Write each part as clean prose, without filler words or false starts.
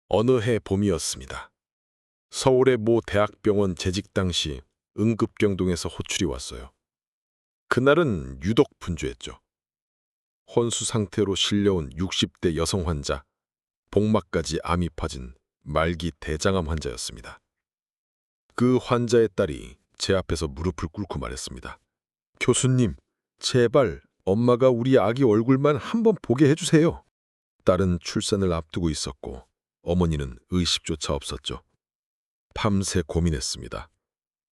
어느 해 봄이었습니다. 서울의 모 대학병원 재직 당시 응급경동에서 호출이 왔어요. 그날은 유독 분주했죠. 혼수 상태로 실려온 60대 여성 환자, 복막까지 암이 퍼진 말기 대장암 환자였습니다. 그 환자의 딸이 제 앞에서 무릎을 꿇고 말했습니다. 교수님, 제발 엄마가 우리 아기 얼굴만 한번 보게 해주세요. 딸은 출산을 앞두고 있었고 어머니는 의식조차 없었죠. 밤새 고민했습니다.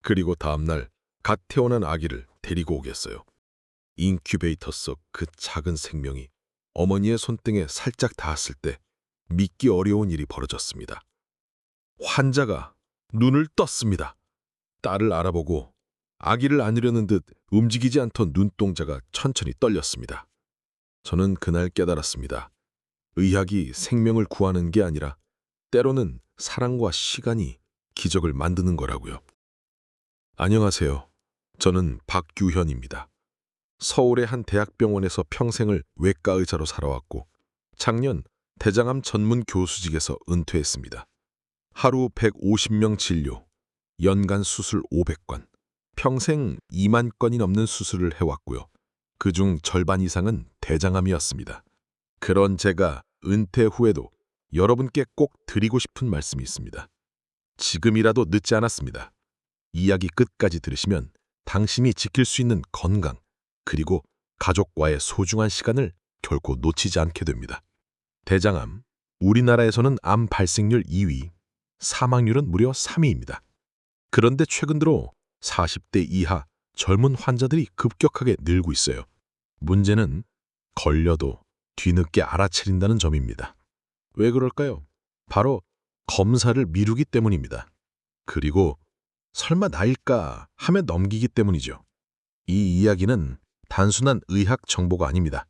그리고 다음날 갓 태어난 아기를 데리고 오겠어요. 인큐베이터 속 그 작은 생명이 어머니의 손등에 살짝 닿았을 때 믿기 어려운 일이 벌어졌습니다. 환자가 눈을 떴습니다. 딸을 알아보고 아기를 안으려는 듯 움직이지 않던 눈동자가 천천히 떨렸습니다. 저는 그날 깨달았습니다. 의학이 생명을 구하는 게 아니라 때로는 사랑과 시간이 기적을 만드는 거라고요. 안녕하세요. 저는 박규현입니다. 서울의 한 대학병원에서 평생을 외과 의사로 살아왔고 작년 대장암 전문 교수직에서 은퇴했습니다. 하루 150명 진료, 연간 수술 500건, 평생 2만 건이 넘는 수술을 해왔고요. 그중 절반 이상은 대장암이었습니다. 그런 제가 은퇴 후에도 여러분께 꼭 드리고 싶은 말씀이 있습니다. 지금이라도 늦지 않았습니다. 이야기 끝까지 들으시면 당신이 지킬 수 있는 건강, 그리고 가족과의 소중한 시간을 결코 놓치지 않게 됩니다. 대장암, 우리나라에서는 암 발생률 2위, 사망률은 무려 3위입니다. 그런데 최근 들어 40대 이하 젊은 환자들이 급격하게 늘고 있어요. 문제는 걸려도 뒤늦게 알아차린다는 점입니다. 왜 그럴까요? 바로 검사를 미루기 때문입니다. 그리고 설마 나일까 하며 넘기기 때문이죠. 이 이야기는 단순한 의학 정보가 아닙니다.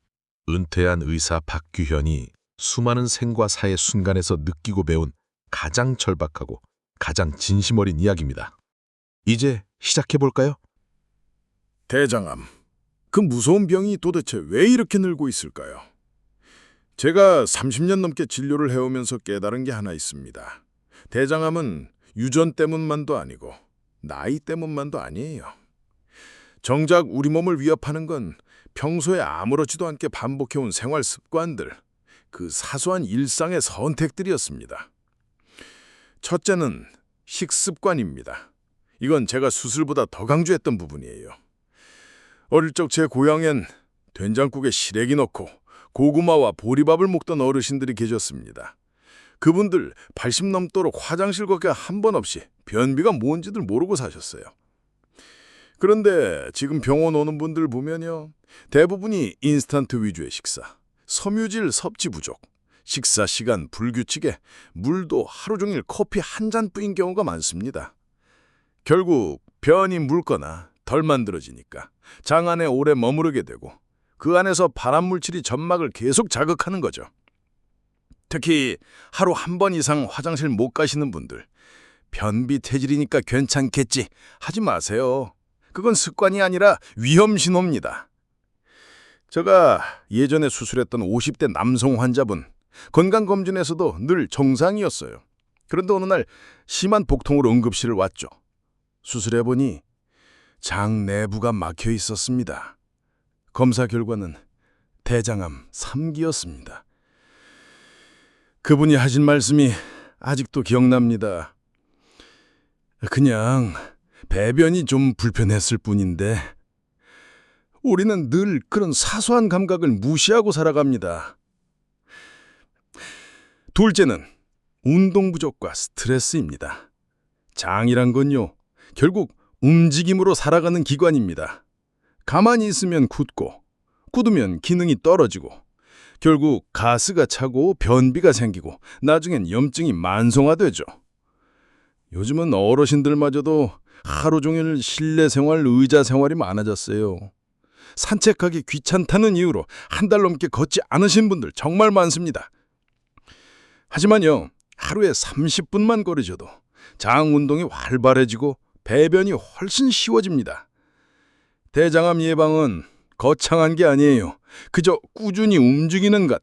은퇴한 의사 박규현이 수많은 생과 사의 순간에서 느끼고 배운 가장 절박하고 가장 진심 어린 이야기입니다. 이제 시작해볼까요? 대장암. 그 무서운 병이 도대체 왜 이렇게 늘고 있을까요? 제가 30년 넘게 진료를 해오면서 깨달은 게 하나 있습니다. 대장암은 유전 때문만도 아니고 나이 때문만도 아니에요. 정작 우리 몸을 위협하는 건 평소에 아무렇지도 않게 반복해온 생활 습관들, 그 사소한 일상의 선택들이었습니다. 첫째는 식습관입니다. 이건 제가 수술보다 더 강조했던 부분이에요. 어릴 적 제 고향엔 된장국에 시래기 넣고 고구마와 보리밥을 먹던 어르신들이 계셨습니다. 그분들 80 넘도록 화장실 걷기 한 번 없이 변비가 뭔지들 모르고 사셨어요. 그런데 지금 병원 오는 분들 보면요, 대부분이 인스턴트 위주의 식사, 섬유질 섭취 부족, 식사 시간 불규칙에 물도 하루 종일 커피 한 잔뿐인 경우가 많습니다. 결국 변이 묽거나 덜 만들어지니까 장 안에 오래 머무르게 되고 그 안에서 발암 물질이 점막을 계속 자극하는 거죠. 특히 하루 한 번 이상 화장실 못 가시는 분들, 변비 체질이니까 괜찮겠지 하지 마세요. 그건 습관이 아니라 위험 신호입니다. 제가 예전에 수술했던 50대 남성 환자분, 건강검진에서도 늘 정상이었어요. 그런데 어느 날 심한 복통으로 응급실을 왔죠. 수술해보니 장 내부가 막혀 있었습니다. 검사 결과는 대장암 3기였습니다. 그분이 하신 말씀이 아직도 기억납니다. 그냥 배변이 좀 불편했을 뿐인데 우리는 늘 그런 사소한 감각을 무시하고 살아갑니다. 둘째는 운동 부족과 스트레스입니다. 장이란 건요, 결국 움직임으로 살아가는 기관입니다. 가만히 있으면 굳고, 굳으면 기능이 떨어지고, 결국 가스가 차고 변비가 생기고 나중엔 염증이 만성화되죠. 요즘은 어르신들마저도 하루 종일 실내 생활, 의자 생활이 많아졌어요. 산책하기 귀찮다는 이유로 한 달 넘게 걷지 않으신 분들 정말 많습니다. 하지만요, 하루에 30분만 걸으셔도 장 운동이 활발해지고 배변이 훨씬 쉬워집니다. 대장암 예방은 거창한 게 아니에요. 그저 꾸준히 움직이는 것,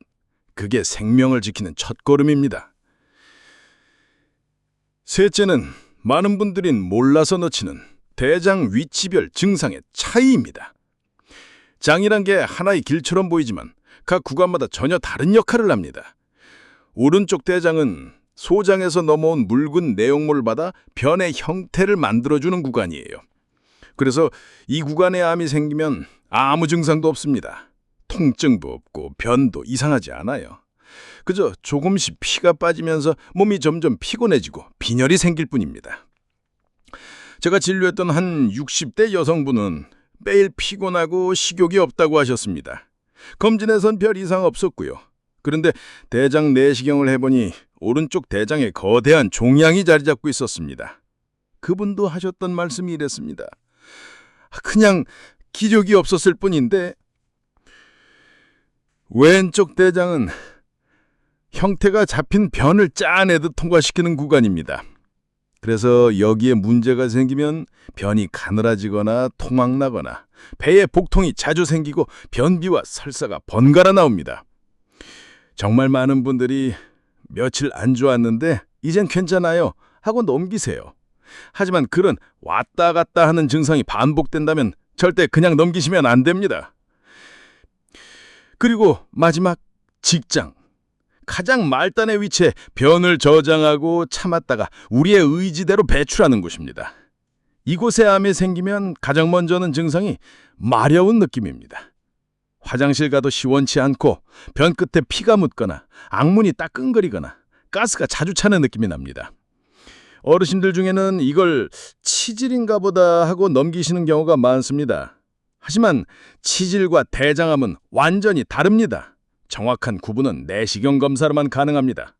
그게 생명을 지키는 첫걸음입니다. 셋째는 많은 분들이 몰라서 놓치는 대장 위치별 증상의 차이입니다. 장이란 게 하나의 길처럼 보이지만 각 구간마다 전혀 다른 역할을 합니다. 오른쪽 대장은 소장에서 넘어온 묽은 내용물을 받아 변의 형태를 만들어주는 구간이에요. 그래서 이 구간에 암이 생기면 아무 증상도 없습니다. 통증도 없고 변도 이상하지 않아요. 그저 조금씩 피가 빠지면서 몸이 점점 피곤해지고 빈혈이 생길 뿐입니다. 제가 진료했던 한 60대 여성분은 매일 피곤하고 식욕이 없다고 하셨습니다. 검진에선 별 이상 없었고요. 그런데 대장 내시경을 해보니 오른쪽 대장에 거대한 종양이 자리 잡고 있었습니다. 그분도 하셨던 말씀이 이랬습니다. 그냥 기력이 없었을 뿐인데 왼쪽 대장은 형태가 잡힌 변을 짜내듯 통과시키는 구간입니다. 그래서 여기에 문제가 생기면 변이 가늘어지거나 토막나거나 배에 복통이 자주 생기고 변비와 설사가 번갈아 나옵니다. 정말 많은 분들이 며칠 안 좋았는데 이젠 괜찮아요 하고 넘기세요. 하지만 그런 왔다 갔다 하는 증상이 반복된다면 절대 그냥 넘기시면 안 됩니다. 그리고 마지막 직장. 가장 말단의 위치에 변을 저장하고 참았다가 우리의 의지대로 배출하는 곳입니다. 이곳에 암이 생기면 가장 먼저 오는 증상이 마려운 느낌입니다. 화장실 가도 시원치 않고 변 끝에 피가 묻거나 악문이 따끔거리거나 가스가 자주 차는 느낌이 납니다. 어르신들 중에는 이걸 치질인가 보다 하고 넘기시는 경우가 많습니다. 하지만 치질과 대장암은 완전히 다릅니다. 정확한 구분은 내시경 검사로만 가능합니다.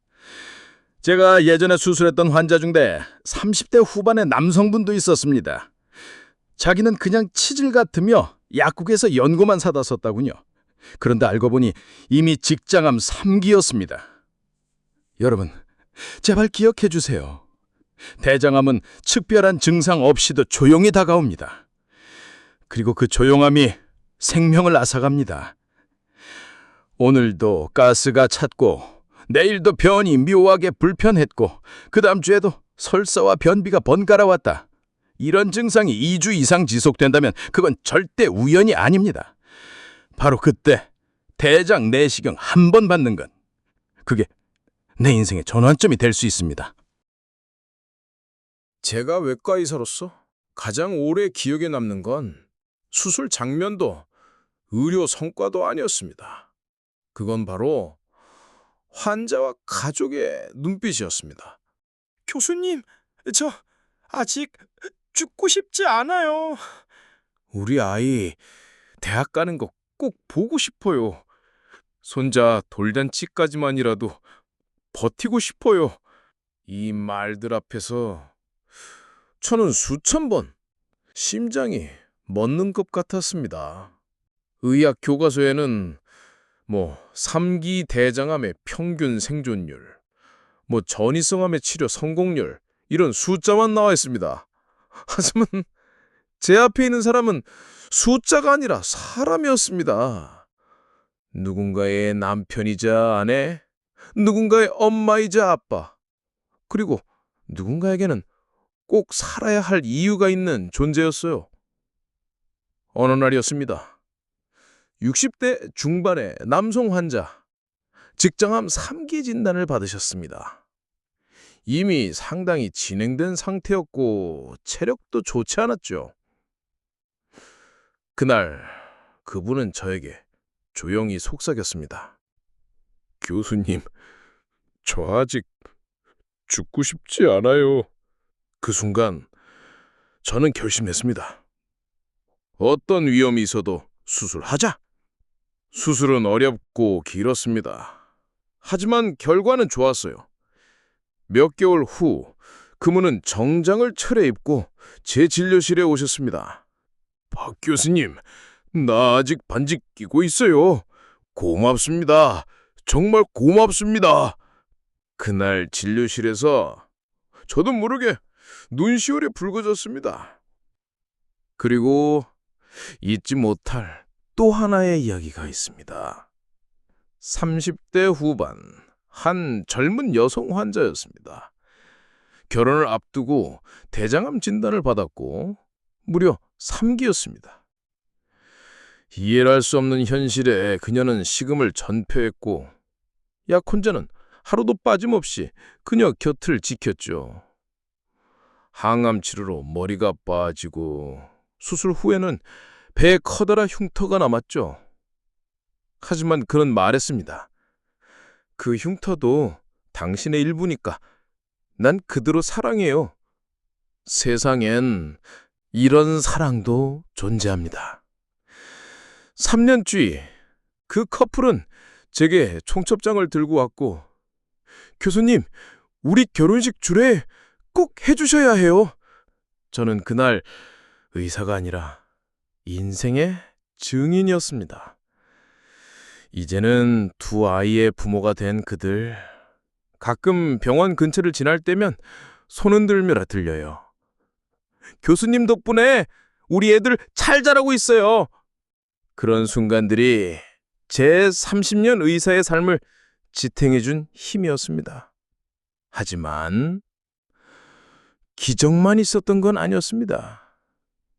제가 예전에 수술했던 환자 중에 30대 후반의 남성분도 있었습니다. 자기는 그냥 치질 같으며 약국에서 연고만 사다 썼다군요. 그런데 알고 보니 이미 직장암 3기였습니다. 여러분, 제발 기억해 주세요. 대장암은 특별한 증상 없이도 조용히 다가옵니다. 그리고 그 조용함이 생명을 앗아갑니다. 오늘도 가스가 찼고 내일도 변이 묘하게 불편했고 그 다음 주에도 설사와 변비가 번갈아 왔다. 이런 증상이 2주 이상 지속된다면 그건 절대 우연이 아닙니다. 바로 그때 대장 내시경 한 번 받는 건 그게 내 인생의 전환점이 될 수 있습니다. 제가 외과 의사로서 가장 오래 기억에 남는 건 수술 장면도 의료 성과도 아니었습니다. 그건 바로 환자와 가족의 눈빛이었습니다. 교수님, 저 아직 죽고 싶지 않아요. 우리 아이 대학 가는 거 꼭 보고 싶어요. 손자 돌잔치까지만이라도 버티고 싶어요. 이 말들 앞에서 저는 수천 번 심장이 멎는 것 같았습니다. 의학 교과서에는 3기 대장암의 평균 생존율, 전이성암의 치료 성공률 이런 숫자만 나와 있습니다. 하지만 제 앞에 있는 사람은 숫자가 아니라 사람이었습니다. 누군가의 남편이자 아내, 누군가의 엄마이자 아빠, 그리고 누군가에게는 꼭 살아야 할 이유가 있는 존재였어요. 어느 날이었습니다. 60대 중반의 남성 환자, 직장암 3기 진단을 받으셨습니다. 이미 상당히 진행된 상태였고 체력도 좋지 않았죠. 그날 그분은 저에게 조용히 속삭였습니다. 교수님, 저 아직 죽고 싶지 않아요. 그 순간 저는 결심했습니다. 어떤 위험이 있어도 수술하자. 수술은 어렵고 길었습니다. 하지만 결과는 좋았어요. 몇 개월 후 그분은 정장을 차려입고 제 진료실에 오셨습니다. 박 교수님, 나 아직 반지 끼고 있어요. 고맙습니다. 정말 고맙습니다. 그날 진료실에서 저도 모르게 눈시울이 붉어졌습니다. 그리고 잊지 못할 또 하나의 이야기가 있습니다. 30대 후반 한 젊은 여성 환자였습니다. 결혼을 앞두고 대장암 진단을 받았고 무려 3기였습니다. 이해를 할 수 없는 현실에 그녀는 식음을 전폐했고 약혼자는 하루도 빠짐없이 그녀 곁을 지켰죠. 항암 치료로 머리가 빠지고 수술 후에는 배에 커다란 흉터가 남았죠. 하지만 그는 말했습니다. 그 흉터도 당신의 일부니까 난 그대로 사랑해요. 세상엔 이런 사랑도 존재합니다. 3년 뒤 그 커플은 제게 청첩장을 들고 왔고 교수님, 우리 결혼식 주례 꼭 해주셔야 해요. 저는 그날 의사가 아니라 인생의 증인이었습니다. 이제는 두 아이의 부모가 된 그들, 가끔 병원 근처를 지날 때면 손 흔들며 들려요. 교수님 덕분에 우리 애들 잘 자라고 있어요. 그런 순간들이 제 30년 의사의 삶을 지탱해준 힘이었습니다. 하지만 기적만 있었던 건 아니었습니다.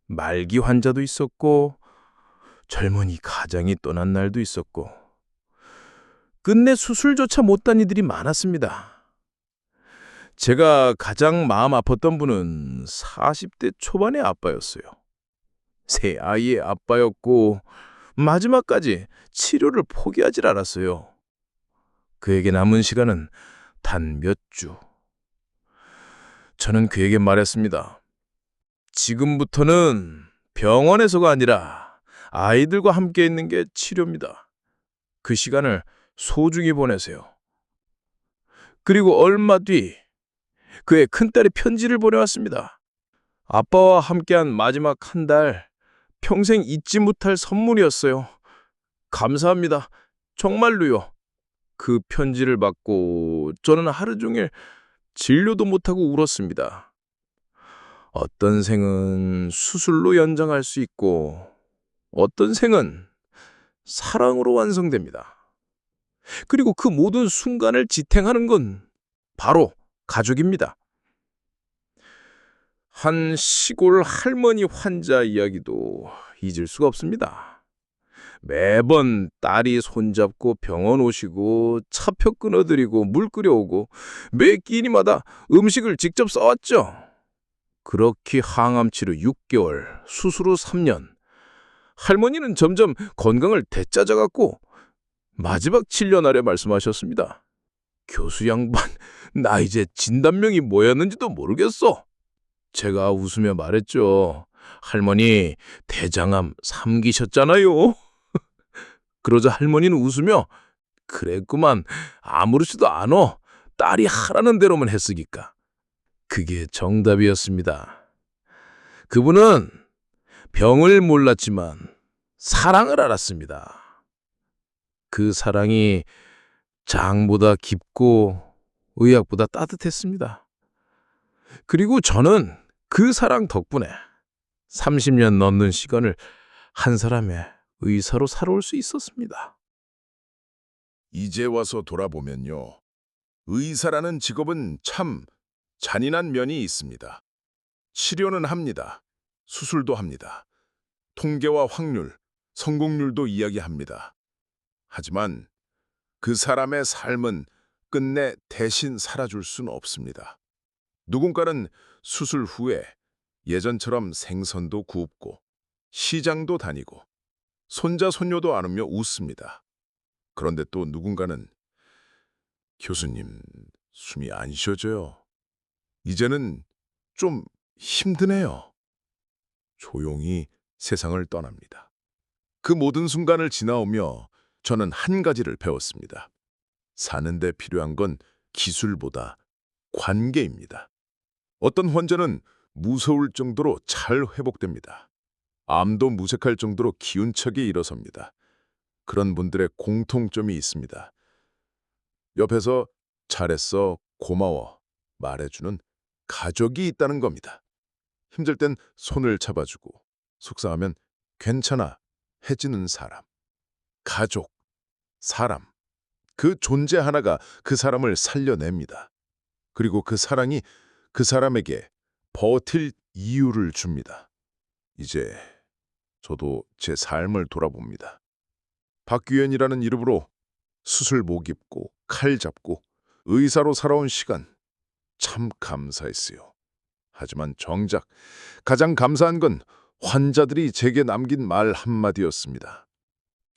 말기 환자도 있었고 젊은이 가장이 떠난 날도 있었고 끝내 수술조차 못한 이들이 많았습니다. 제가 가장 마음 아팠던 분은 40대 초반의 아빠였어요. 세 아이의 아빠였고 마지막까지 치료를 포기하질 않았어요. 그에게 남은 시간은 단 몇 주. 저는 그에게 말했습니다. 지금부터는 병원에서가 아니라 아이들과 함께 있는 게 치료입니다. 그 시간을 소중히 보내세요. 그리고 얼마 뒤 그의 큰딸이 편지를 보내왔습니다. 아빠와 함께한 마지막 한 달, 평생 잊지 못할 선물이었어요. 감사합니다. 정말로요. 그 편지를 받고 저는 하루 종일 진료도 못하고 울었습니다. 어떤 생은 수술로 연장할 수 있고 어떤 생은 사랑으로 완성됩니다. 그리고 그 모든 순간을 지탱하는 건 바로 가족입니다. 한 시골 할머니 환자 이야기도 잊을 수가 없습니다. 매번 딸이 손잡고 병원 오시고 차표 끊어드리고 물 끓여오고 매 끼니마다 음식을 직접 써왔죠. 그렇게 항암 치료 6개월, 수술 후 3년. 할머니는 점점 건강을 되찾아갔고 마지막 7년 아래 말씀하셨습니다. 교수 양반, 나 이제 진단명이 뭐였는지도 모르겠어. 제가 웃으며 말했죠. 할머니, 대장암 3기셨잖아요. 그러자 할머니는 웃으며 그랬구만, 아무렇지도 않어. 딸이 하라는 대로만 했으니까. 그게 정답이었습니다. 그분은 병을 몰랐지만 사랑을 알았습니다. 그 사랑이 장보다 깊고 의학보다 따뜻했습니다. 그리고 저는 그 사랑 덕분에 30년 넘는 시간을 한 사람의 의사로 살아올 수 있었습니다. 이제 와서 돌아보면요. 의사라는 직업은 참 잔인한 면이 있습니다. 치료는 합니다. 수술도 합니다. 통계와 확률, 성공률도 이야기합니다. 하지만 그 사람의 삶은 끝내 대신 살아줄 수는 없습니다. 누군가는 수술 후에 예전처럼 생선도 굽고 시장도 다니고 손자 손녀도 안으며 웃습니다. 그런데 또 누군가는 교수님, 숨이 안 쉬어져요. 이제는 좀 힘드네요. 조용히 세상을 떠납니다. 그 모든 순간을 지나오며 저는 한 가지를 배웠습니다. 사는데 필요한 건 기술보다 관계입니다. 어떤 환자는 무서울 정도로 잘 회복됩니다. 암도 무색할 정도로 기운차게 일어섭니다. 그런 분들의 공통점이 있습니다. 옆에서 잘했어, 고마워 말해주는 가족이 있다는 겁니다. 힘들 땐 손을 잡아주고 속상하면 괜찮아 해주는 사람. 가족, 사람, 그 존재 하나가 그 사람을 살려냅니다. 그리고 그 사랑이 그 사람에게 버틸 이유를 줍니다. 이제 저도 제 삶을 돌아봅니다. 박규현이라는 이름으로 수술 목 입고 칼 잡고 의사로 살아온 시간 참 감사했어요. 하지만 정작 가장 감사한 건 환자들이 제게 남긴 말 한마디였습니다.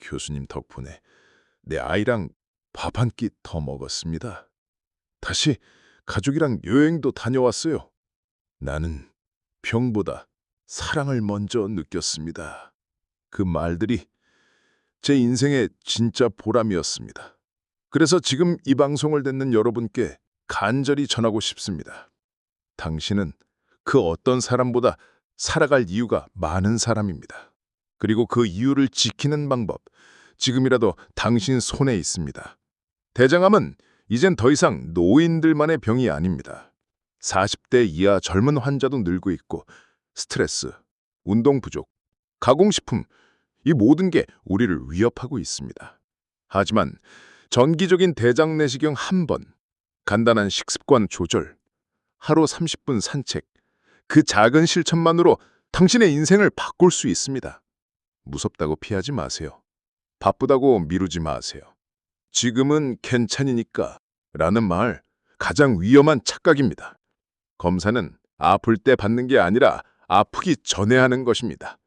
교수님 덕분에 내 아이랑 밥 한 끼 더 먹었습니다. 다시 가족이랑 여행도 다녀왔어요. 나는 병보다 사랑을 먼저 느꼈습니다. 그 말들이 제 인생의 진짜 보람이었습니다. 그래서 지금 이 방송을 듣는 여러분께 간절히 전하고 싶습니다. 당신은 그 어떤 사람보다 살아갈 이유가 많은 사람입니다. 그리고 그 이유를 지키는 방법, 지금이라도 당신 손에 있습니다. 대장암은 이젠 더 이상 노인들만의 병이 아닙니다. 40대 이하 젊은 환자도 늘고 있고 스트레스, 운동 부족, 가공식품, 이 모든 게 우리를 위협하고 있습니다. 하지만 정기적인 대장 내시경 한 번, 간단한 식습관 조절, 하루 30분 산책, 그 작은 실천만으로 당신의 인생을 바꿀 수 있습니다. 무섭다고 피하지 마세요. 바쁘다고 미루지 마세요. 지금은 괜찮으니까 라는 말, 가장 위험한 착각입니다. 검사는 아플 때 받는 게 아니라 아프기 전에 하는 것입니다.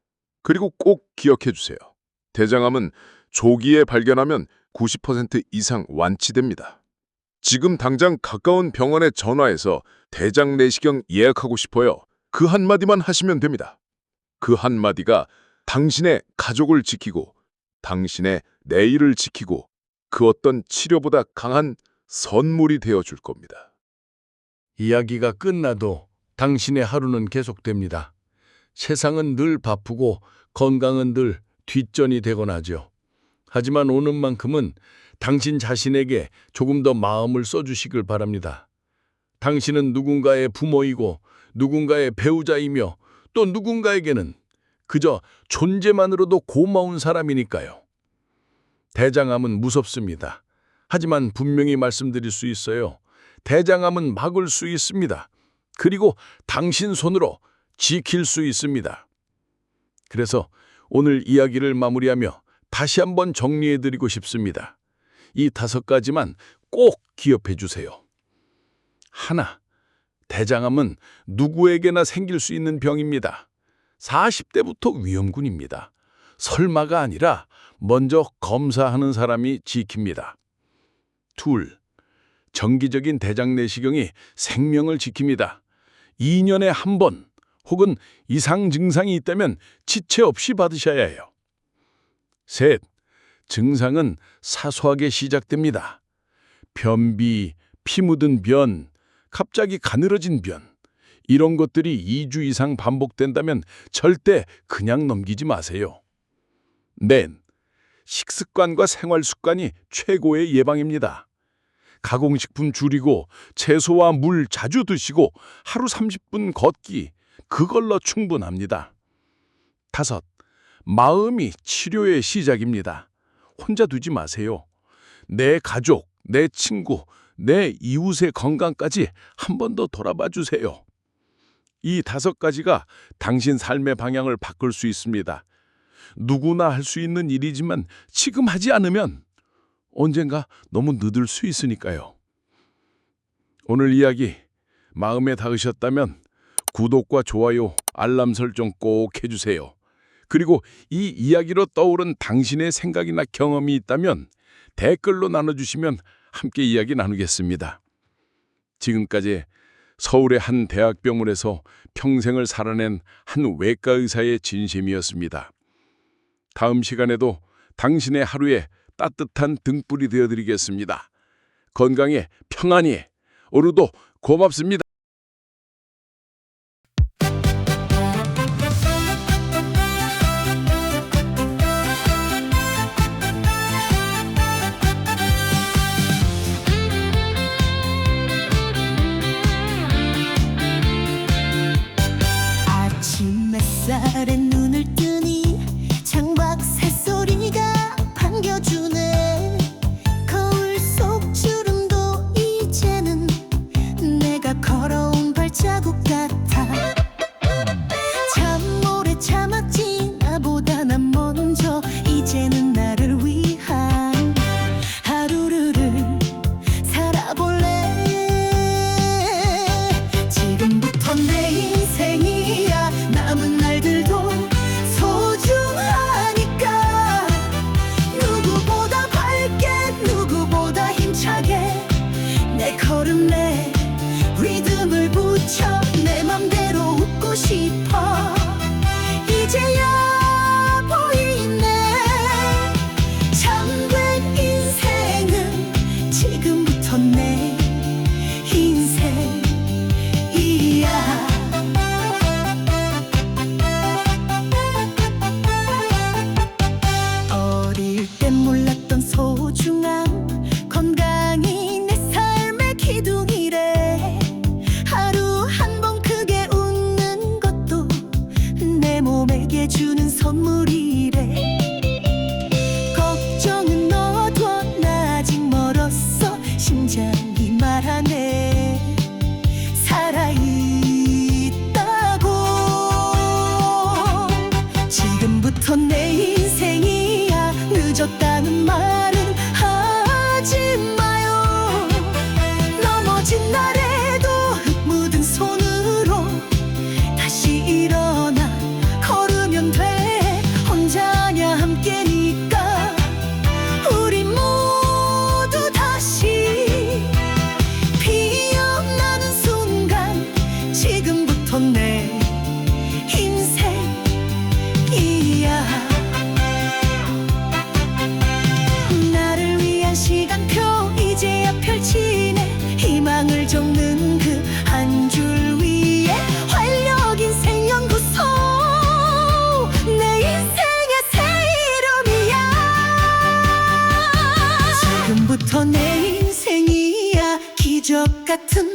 그리고 꼭 기억해 주세요. 대장암은 조기에 발견하면 90% 이상 완치됩니다. 지금 당장 가까운 병원에 전화해서 대장 내시경 예약하고 싶어요. 그 한마디만 하시면 됩니다. 그 한마디가 당신의 가족을 지키고 당신의 내일을 지키고 그 어떤 치료보다 강한 선물이 되어줄 겁니다. 이야기가 끝나도 당신의 하루는 계속됩니다. 세상은 늘 바쁘고 건강은 늘 뒷전이 되곤 하죠. 하지만 오는 만큼은 당신 자신에게 조금 더 마음을 써주시길 바랍니다. 당신은 누군가의 부모이고 누군가의 배우자이며 또 누군가에게는 그저 존재만으로도 고마운 사람이니까요. 대장암은 무섭습니다. 하지만 분명히 말씀드릴 수 있어요. 대장암은 막을 수 있습니다. 그리고 당신 손으로 지킬 수 있습니다. 그래서 오늘 이야기를 마무리하며 다시 한번 정리해드리고 싶습니다. 이 5가지만 꼭 기억해 주세요. 하나, 대장암은 누구에게나 생길 수 있는 병입니다. 40대부터 위험군입니다. 설마가 아니라 먼저 검사하는 사람이 지킵니다. 둘, 정기적인 대장 내시경이 생명을 지킵니다. 2년에 한 번 혹은 이상 증상이 있다면 지체 없이 받으셔야 해요. 셋, 증상은 사소하게 시작됩니다. 변비, 피 묻은 변, 갑자기 가늘어진 변, 이런 것들이 2주 이상 반복된다면 절대 그냥 넘기지 마세요. 넷, 식습관과 생활 습관이 최고의 예방입니다. 가공식품 줄이고 채소와 물 자주 드시고 하루 30분 걷기, 그걸로 충분합니다. 다섯, 마음이 치료의 시작입니다. 혼자 두지 마세요. 내 가족, 내 친구, 내 이웃의 건강까지 한 번 더 돌아봐 주세요. 이 5가지가 당신 삶의 방향을 바꿀 수 있습니다. 누구나 할 수 있는 일이지만 지금 하지 않으면 언젠가 너무 늦을 수 있으니까요. 오늘 이야기 마음에 닿으셨다면 구독과 좋아요, 알람 설정 꼭 해주세요. 그리고 이 이야기로 떠오른 당신의 생각이나 경험이 있다면 댓글로 나눠주시면 함께 이야기 나누겠습니다. 지금까지 서울의 한 대학병원에서 평생을 살아낸 한 외과 의사의 진심이었습니다. 다음 시간에도 당신의 하루에 따뜻한 등불이 되어드리겠습니다. 건강에 평안히, 오늘도 고맙습니다. 아침 햇살에 눈을 뜨니 창밖 새소리가 반겨주네. 거울 속 주름도 이제는 내가 걸어 기적 같은